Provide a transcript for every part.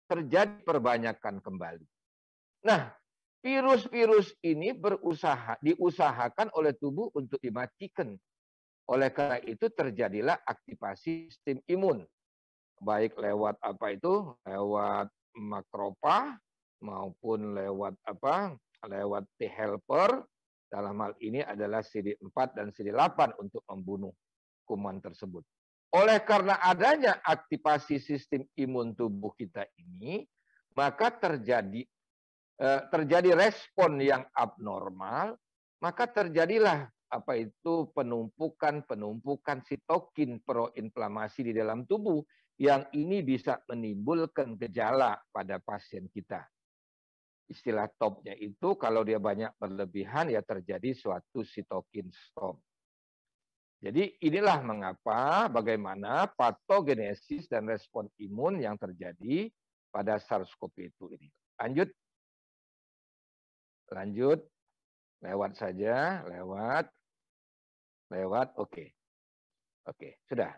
terjadi perbanyakan kembali. Nah, virus-virus ini diusahakan oleh tubuh untuk dimatikan. Oleh karena itu terjadilah aktivasi sistem imun. Baik lewat apa itu? Lewat makrofag maupun lewat apa? Lewat T helper. Dalam hal ini adalah CD4 dan CD8 untuk membunuh kuman tersebut. Oleh karena adanya aktivasi sistem imun tubuh kita ini, maka terjadi respon yang abnormal, maka terjadilah apa itu penumpukan sitokin proinflamasi di dalam tubuh yang ini bisa menimbulkan gejala pada pasien kita. Istilah topnya itu kalau dia banyak berlebihan ya terjadi suatu sitokin storm. Jadi inilah mengapa bagaimana patogenesis dan respon imun yang terjadi pada SARS-CoV-2 ini. Lanjut. Lewat saja, lewat, oke. Oke, sudah.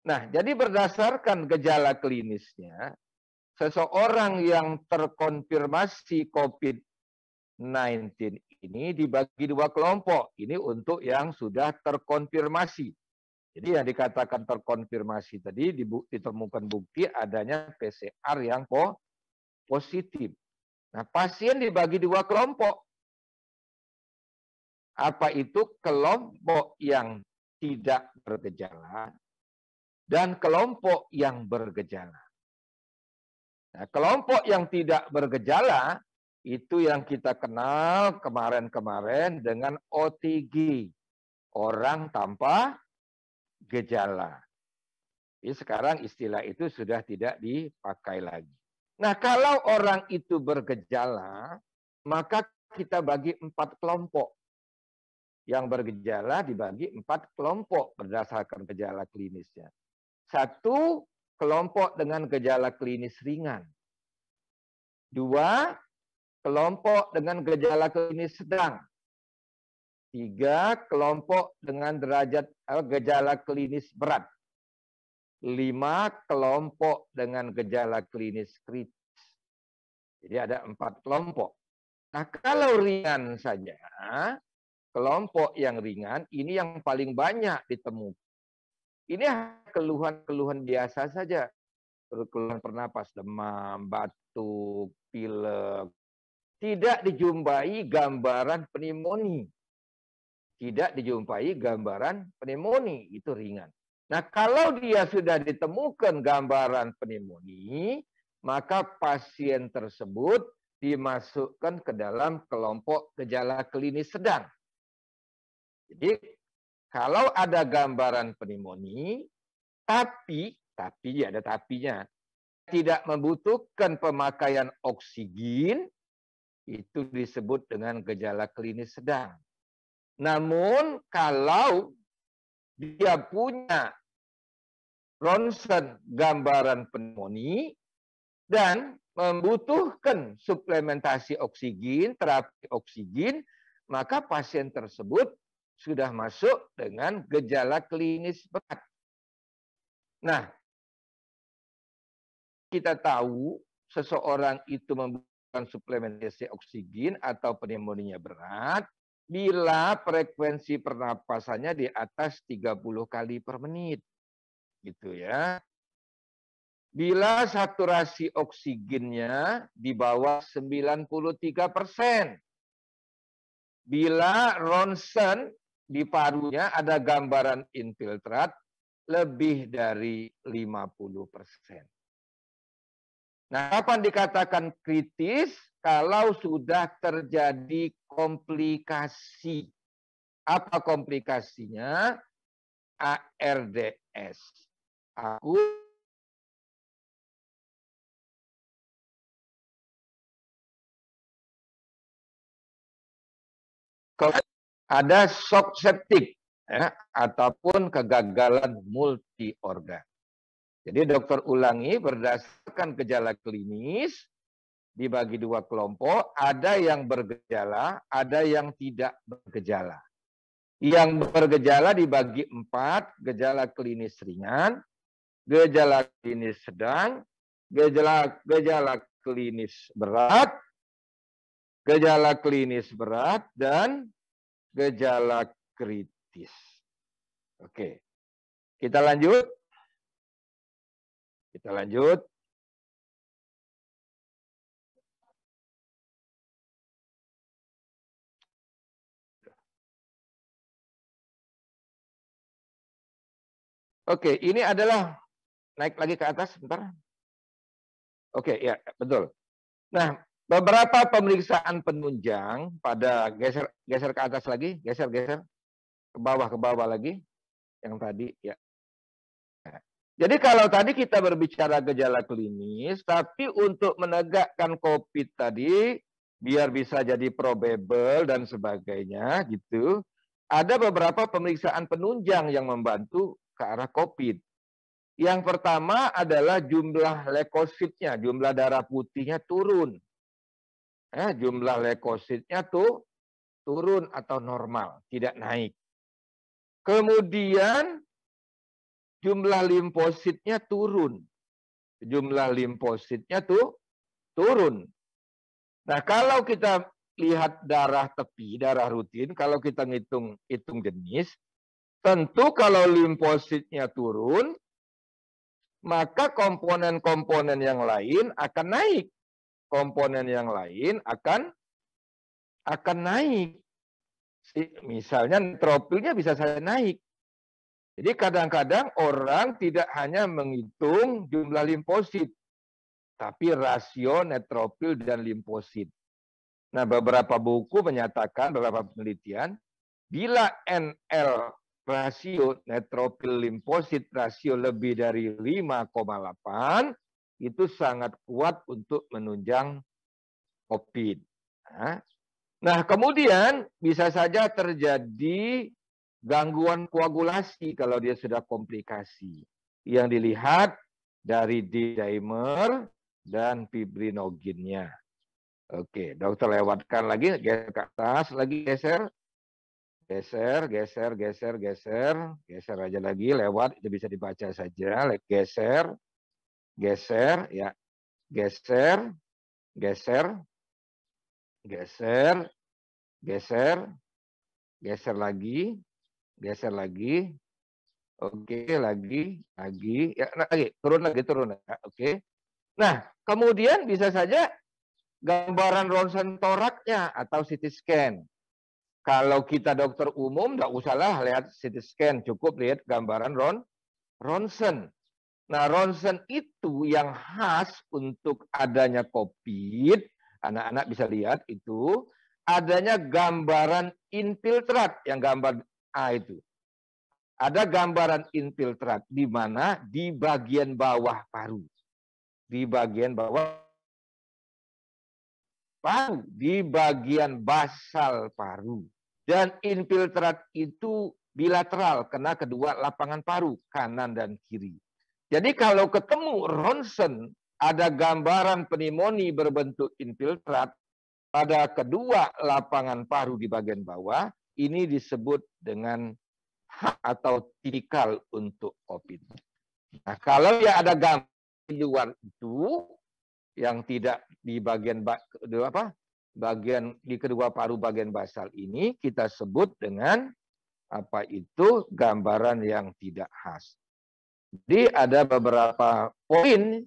Nah, jadi berdasarkan gejala klinisnya, seseorang yang terkonfirmasi COVID-19 ini dibagi dua kelompok. Ini untuk yang sudah terkonfirmasi. Jadi yang dikatakan terkonfirmasi tadi ditemukan bukti adanya PCR yang positif. Nah, pasien dibagi dua kelompok. Apa itu? Kelompok yang tidak bergejala dan kelompok yang bergejala. Nah, kelompok yang tidak bergejala itu yang kita kenal kemarin-kemarin dengan OTG, orang tanpa gejala. Jadi sekarang istilah itu sudah tidak dipakai lagi. Nah, kalau orang itu bergejala, maka kita bagi 4 kelompok. Yang bergejala dibagi 4 kelompok berdasarkan gejala klinisnya. 1, kelompok dengan gejala klinis ringan. 2, kelompok dengan gejala klinis sedang. 3, kelompok dengan derajat gejala klinis berat. 5, kelompok dengan gejala klinis kritis. Jadi ada 4 kelompok. Nah, kalau ringan saja, kelompok yang ringan ini yang paling banyak ditemukan. Ini keluhan-keluhan biasa saja. Keluhan pernapas, demam, batuk, pilek. Tidak dijumpai gambaran pneumonia. Tidak dijumpai gambaran pneumonia, itu ringan. Nah, kalau dia sudah ditemukan gambaran pneumonia, maka pasien tersebut dimasukkan ke dalam kelompok gejala klinis sedang. Jadi, kalau ada gambaran pneumonia, tapi ada tapinya, tidak membutuhkan pemakaian oksigen, itu disebut dengan gejala klinis sedang. Namun, kalau dia punya ronsen gambaran pneumonia dan membutuhkan suplementasi oksigen, terapi oksigen, maka pasien tersebut sudah masuk dengan gejala klinis berat. Nah, kita tahu seseorang itu membutuhkan suplementasi oksigen atau pneumonia berat bila frekuensi pernapasannya di atas 30 kali per menit. Gitu ya. Bila saturasi oksigennya di bawah 93%. Bila ronsen di parunya ada gambaran infiltrat lebih dari 50%. Nah, kapan dikatakan kritis? Kalau sudah terjadi komplikasi. Apa komplikasinya? ARDS. Ada shock septik ya, ataupun kegagalan multi organ. Jadi dokter ulangi berdasarkan gejala klinis dibagi dua kelompok, ada yang bergejala, ada yang tidak bergejala. Yang bergejala dibagi 4, gejala klinis ringan, gejala klinis sedang, gejala klinis berat, dan gejala kritis. Oke, kita lanjut. Oke, ini adalah naik lagi ke atas sebentar. Oke, ya, betul. Nah, beberapa pemeriksaan penunjang pada geser ke atas lagi, geser ke bawah lagi yang tadi ya. Jadi kalau tadi kita berbicara gejala klinis, tapi untuk menegakkan COVID tadi biar bisa jadi probable dan sebagainya gitu, ada beberapa pemeriksaan penunjang yang membantu ke arah COVID. Yang pertama adalah jumlah leukositnya, jumlah darah putihnya turun. Jumlah leukositnya tuh turun atau normal, tidak naik. Kemudian jumlah limfositnya turun. Jumlah limfositnya tuh turun. Nah, kalau kita lihat darah tepi, darah rutin, kalau kita hitung jenis, tentu kalau limfositnya turun, maka komponen-komponen yang lain akan naik. Komponen yang lain akan naik. Misalnya neutropilnya bisa saja naik. Jadi kadang-kadang orang tidak hanya menghitung jumlah limfosit, tapi rasio neutropil dan limfosit. Nah, beberapa buku menyatakan, beberapa penelitian, bila NL rasio neutropil limfosit rasio lebih dari 5,8, itu sangat kuat untuk menunjang COVID. Nah, kemudian bisa saja terjadi gangguan koagulasi kalau dia sudah komplikasi. Yang dilihat dari D-dimer dan fibrinogennya. Oke, dokter lewatkan lagi, geser ke atas, lagi geser. Geser aja lagi, lewat, itu bisa dibaca saja. Geser, ya. Geser lagi. Oke, lagi. Ya, lagi, turun. Oke. Nah, kemudian bisa saja gambaran ronsen toraknya atau CT scan. Kalau kita dokter umum, nggak usahlah lihat CT scan, cukup lihat gambaran ronsen. Nah, ronsen itu yang khas untuk adanya COVID, anak-anak bisa lihat itu, adanya gambaran infiltrat, yang gambar A itu. Ada gambaran infiltrat, di mana di bagian bawah paru. Di bagian bawah paru, di bagian basal paru. Dan infiltrat itu bilateral, kena kedua lapangan paru, kanan dan kiri. Jadi kalau ketemu ronsen, ada gambaran pneumonia berbentuk infiltrat pada kedua lapangan paru di bagian bawah, ini disebut dengan atau tipikal untuk COVID. Nah, kalau ya ada gambar di luar itu, yang tidak di bagian bagian di kedua paru bagian basal ini, kita sebut dengan apa itu gambaran yang tidak khas. Jadi ada beberapa poin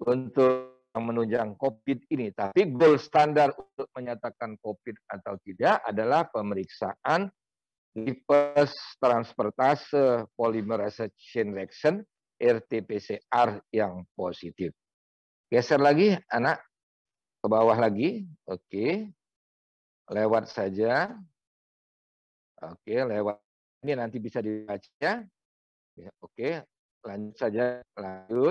untuk menunjang COVID ini, tapi gold standar untuk menyatakan COVID atau tidak adalah pemeriksaan lipase transfertase polymerase chain reaction RT-PCR yang positif. Geser lagi, anak, ke bawah lagi. Oke. Lewat saja. Oke, lewat. Ini nanti bisa dibaca. Oke, lanjut saja. Lanjut.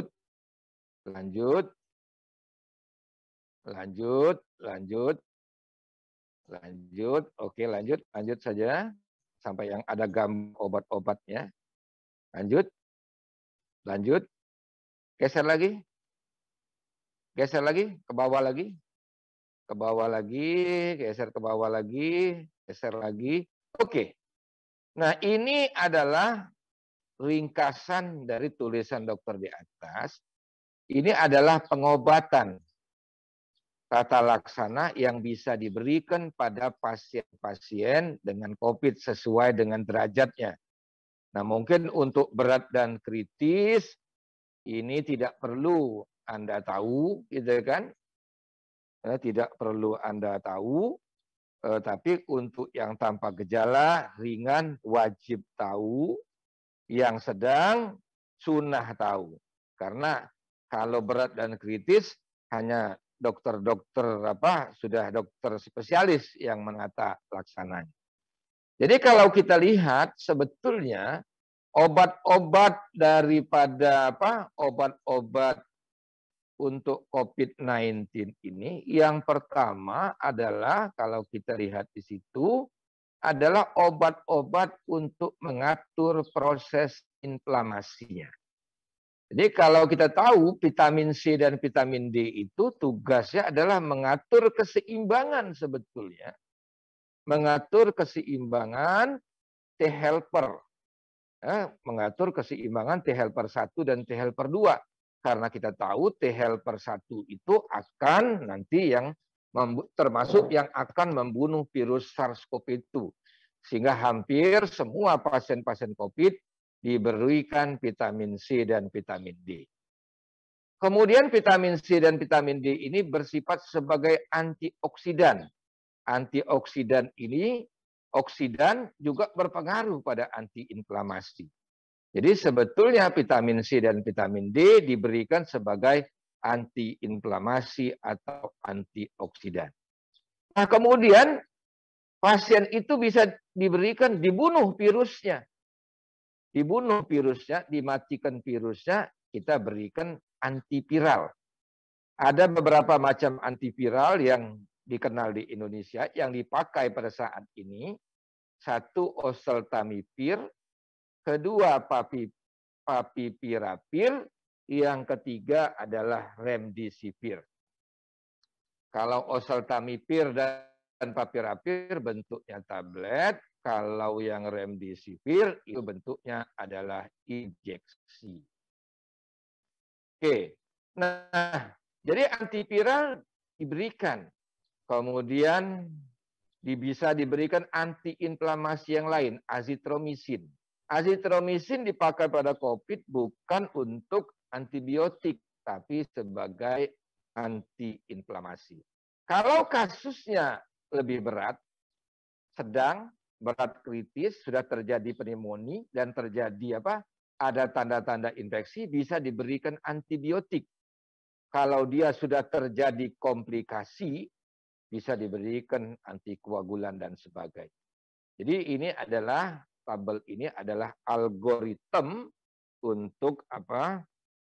Oke, lanjut saja. Sampai yang ada gambar obat-obatnya. Lanjut. Geser lagi, ke bawah lagi. Geser ke bawah lagi. Geser lagi. Oke. Nah, ini adalah ringkasan dari tulisan dokter di atas Ini adalah pengobatan tata laksana yang bisa diberikan pada pasien-pasien dengan COVID sesuai dengan derajatnya. Nah, mungkin untuk berat dan kritis ini tidak perlu Anda tahu, gitu kan? Tidak perlu Anda tahu, tapi untuk yang tanpa gejala ringan wajib tahu, yang sedang sunnah tahu. Karena kalau berat dan kritis hanya dokter-dokter sudah dokter spesialis yang menata laksananya. Jadi kalau kita lihat sebetulnya obat-obat daripada obat-obat untuk COVID-19 ini yang pertama adalah kalau kita lihat di situ adalah obat-obat untuk mengatur proses inflamasinya. Jadi kalau kita tahu vitamin C dan vitamin D itu tugasnya adalah mengatur keseimbangan sebetulnya. Mengatur keseimbangan T helper. Mengatur keseimbangan T helper 1 dan T helper 2. Karena kita tahu T helper 1 itu akan nanti yang termasuk yang akan membunuh virus SARS-CoV-2. Sehingga hampir semua pasien-pasien COVID diberikan vitamin C dan vitamin D. Kemudian vitamin C dan vitamin D ini bersifat sebagai antioksidan. Antioksidan ini, oksidan juga berpengaruh pada antiinflamasi. Jadi sebetulnya vitamin C dan vitamin D diberikan sebagai antiinflamasi atau antioksidan. Nah, kemudian pasien itu bisa diberikan dibunuh virusnya. Dibunuh virusnya, dimatikan virusnya, kita berikan antiviral. Ada beberapa macam antiviral yang dikenal di Indonesia yang dipakai pada saat ini. Satu oseltamivir, kedua favipiravir, yang ketiga adalah remdesivir. Kalau oseltamivir dan favipiravir bentuknya tablet, kalau yang remdesivir itu bentuknya adalah injeksi. Oke, nah jadi antiviral diberikan, kemudian bisa diberikan antiinflamasi yang lain, azitromisin. Azitromisin dipakai pada COVID bukan untuk antibiotik, tapi sebagai antiinflamasi. Kalau kasusnya lebih berat, sedang, berat kritis, sudah terjadi pneumonia dan terjadi ada tanda-tanda infeksi, bisa diberikan antibiotik. Kalau dia sudah terjadi komplikasi, bisa diberikan antikoagulan dan sebagainya. Jadi ini adalah tabel ini adalah algoritma untuk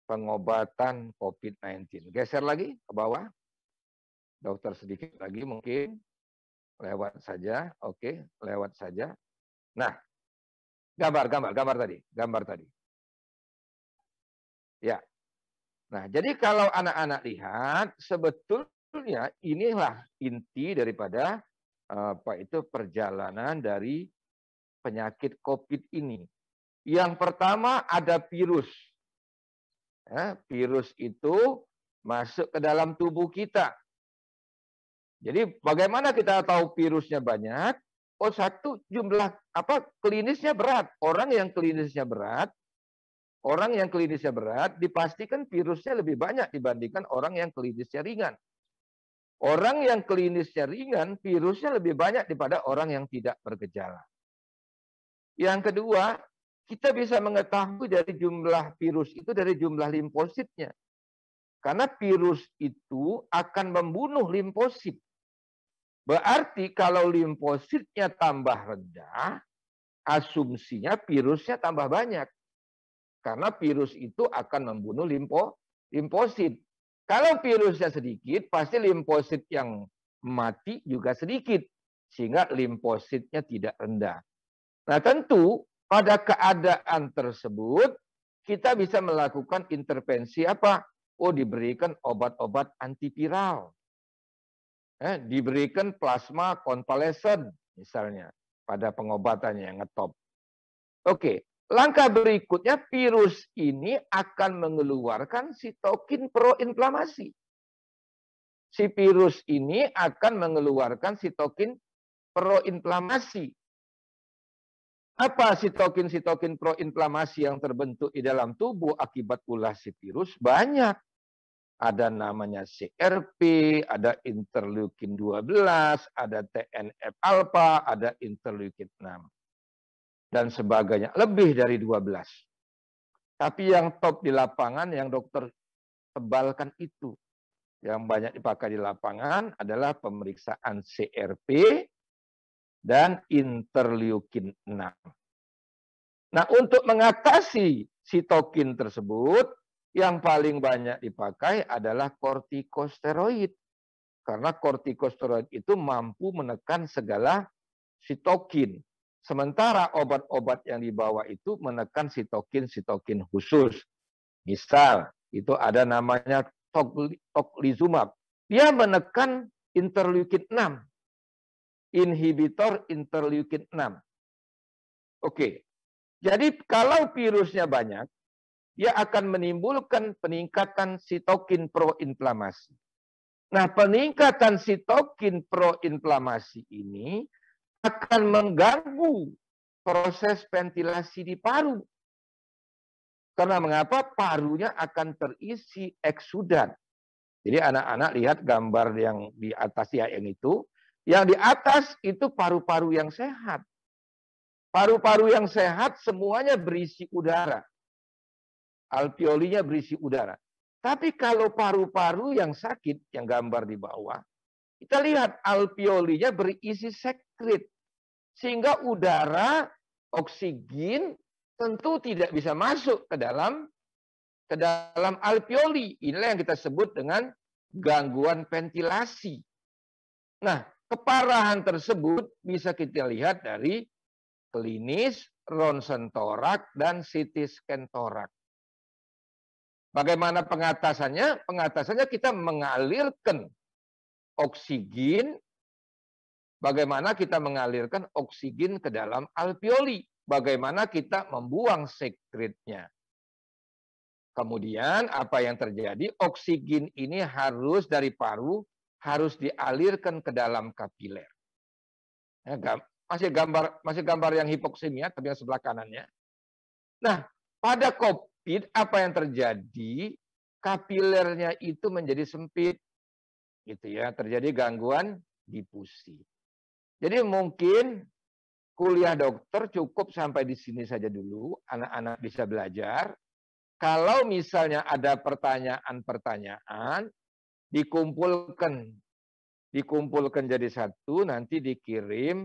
pengobatan COVID-19. Geser lagi ke bawah. Dokter sedikit lagi mungkin. Lewat saja. Oke, lewat saja. Nah, gambar tadi. Ya. Nah, jadi kalau anak-anak lihat sebetulnya inilah inti daripada perjalanan dari penyakit COVID ini. Yang pertama ada virus. Virus itu masuk ke dalam tubuh kita. Jadi bagaimana kita tahu virusnya banyak? Oh, satu jumlah klinisnya berat. Orang yang klinisnya berat dipastikan virusnya lebih banyak dibandingkan orang yang klinisnya ringan. Orang yang klinisnya ringan, virusnya lebih banyak daripada orang yang tidak bergejala. Yang kedua, kita bisa mengetahui dari jumlah virus itu dari jumlah limfositnya. Karena virus itu akan membunuh limfosit. Berarti kalau limfositnya tambah rendah, asumsinya virusnya tambah banyak. Karena virus itu akan membunuh limfosit. Kalau virusnya sedikit, pasti limfosit yang mati juga sedikit. Sehingga limfositnya tidak rendah. Nah tentu pada keadaan tersebut, kita bisa melakukan intervensi Oh, diberikan obat-obat antiviral. Diberikan plasma konvalesen misalnya pada pengobatannya yang ngetop. Oke, Langkah berikutnya, virus ini akan mengeluarkan sitokin proinflamasi. Si virus ini akan mengeluarkan sitokin proinflamasi. Apa sitokin-sitokin proinflamasi yang terbentuk di dalam tubuh akibat ulah si virus? Banyak. Ada namanya CRP, ada interleukin 12, ada TNF-alpha, ada interleukin 6. Dan sebagainya, lebih dari 12. Tapi yang top di lapangan yang dokter tebalkan itu. Yang banyak dipakai di lapangan adalah pemeriksaan CRP dan interleukin 6. Nah, untuk mengatasi sitokin tersebut, yang paling banyak dipakai adalah kortikosteroid. Karena kortikosteroid itu mampu menekan segala sitokin. Sementara obat-obat yang dibawa itu menekan sitokin-sitokin khusus. Misal, itu ada namanya tocilizumab. Dia menekan interleukin 6. Inhibitor interleukin 6. Oke. Jadi kalau virusnya banyak, dia akan menimbulkan peningkatan sitokin proinflamasi. Nah, peningkatan sitokin proinflamasi ini akan mengganggu proses ventilasi di paru. Karena mengapa? Parunya akan terisi eksudan. Jadi anak-anak lihat gambar yang di atas ya yang itu. Yang di atas itu paru-paru yang sehat. Paru-paru yang sehat semuanya berisi udara. Alveolinya berisi udara. Tapi kalau paru-paru yang sakit, yang gambar di bawah, kita lihat alveolinya berisi sekret. Sehingga udara, oksigen tentu tidak bisa masuk ke dalam alveoli. Inilah yang kita sebut dengan gangguan ventilasi. Nah, keparahan tersebut bisa kita lihat dari klinis, ronsen torak, dan CT scan torak. Bagaimana pengatasannya? Pengatasannya kita mengalirkan oksigen. Bagaimana kita mengalirkan oksigen ke dalam alveoli? Bagaimana kita membuang sekretnya? Kemudian apa yang terjadi? Oksigen ini harus dari paru, harus dialirkan ke dalam kapiler. Masih gambar yang hipoksemia, tapi yang sebelah kanannya. Nah, pada COVID apa yang terjadi? Kapilernya itu menjadi sempit, gitu ya. Terjadi gangguan difusi. Jadi mungkin kuliah dokter cukup sampai di sini saja dulu. Anak-anak bisa belajar. Kalau misalnya ada pertanyaan-pertanyaan, dikumpulkan jadi satu, nanti dikirim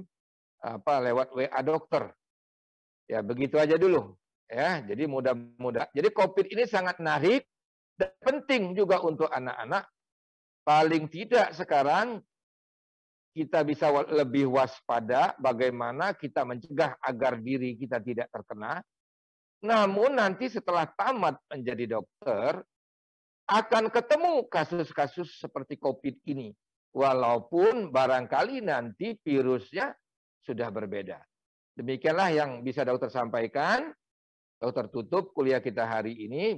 lewat WA dokter. Ya begitu aja dulu. Ya, jadi mudah-mudahan. Jadi COVID ini sangat menarik dan penting juga untuk anak-anak. Paling tidak sekarang kita bisa lebih waspada bagaimana kita mencegah agar diri kita tidak terkena. Namun nanti setelah tamat menjadi dokter, akan ketemu kasus-kasus seperti COVID ini. Walaupun barangkali nanti virusnya sudah berbeda. Demikianlah yang bisa dokter sampaikan. Dokter tutup kuliah kita hari ini.